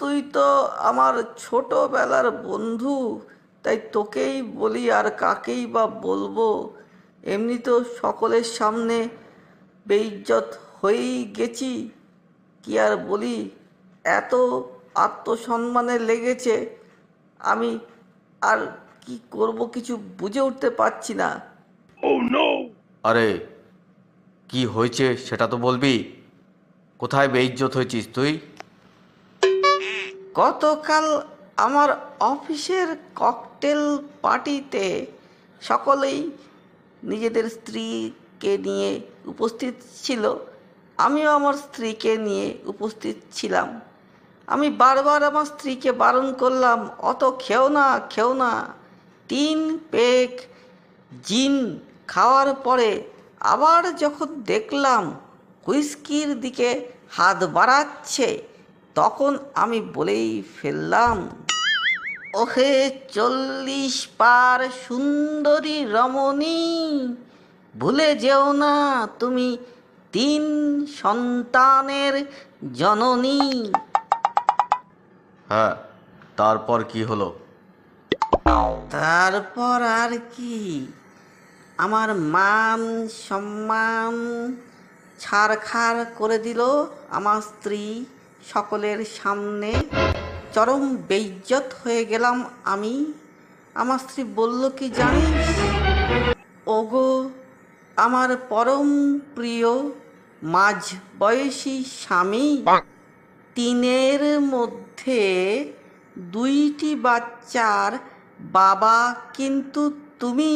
তুই তো আমার ছোটবেলার বন্ধু, তাই তোকেই বলি, আর কাকেই বা বলবো। এমনি তো সকলের সামনে বেইজ্জত হয়েই গেছি, কি আর বলি। এত আত্মসম্মানে লেগেছে, আমি আর কি করব কিছু বুঝে উঠতে পারছি না। আরে কি হয়েছে সেটা তো বলবি। কোথায় বেইজ্জত হয়েছিস তুই? গতকাল আমার অফিসের ককটেল পার্টিতে সকলেই নিজেদের স্ত্রীকে নিয়ে উপস্থিত ছিল। আমিও আমার স্ত্রীকে নিয়ে উপস্থিত ছিলাম। আমি বারবার আমার স্ত্রীকে বারণ করলাম, অত খেও না, খেও না। 3 পেগ জিন খাওয়ার পরে আবার যখন দেখলাম হুইস্কির দিকে হাত বাড়াচ্ছে, তখন আমি বলেই ফেললাম, ওহে 40 পার সুন্দরী রমণী, ভুলে যেও না তুমি 3 সন্তানের জননী। হ্যাঁ, তারপর কি হলো? তারপর আর কি, আমার মান সম্মান ছারখার করে দিল আমার স্ত্রী সকলের সামনে। চরম বেইজ্জত হয়ে গেলাম আমি। আমার স্ত্রী বলল কি জানিস, ওগো আমার পরম প্রিয় মাঝ বয়সী স্বামী, 3-এর মধ্যে 2টি বাচ্চার বাবা কিন্তু তুমি।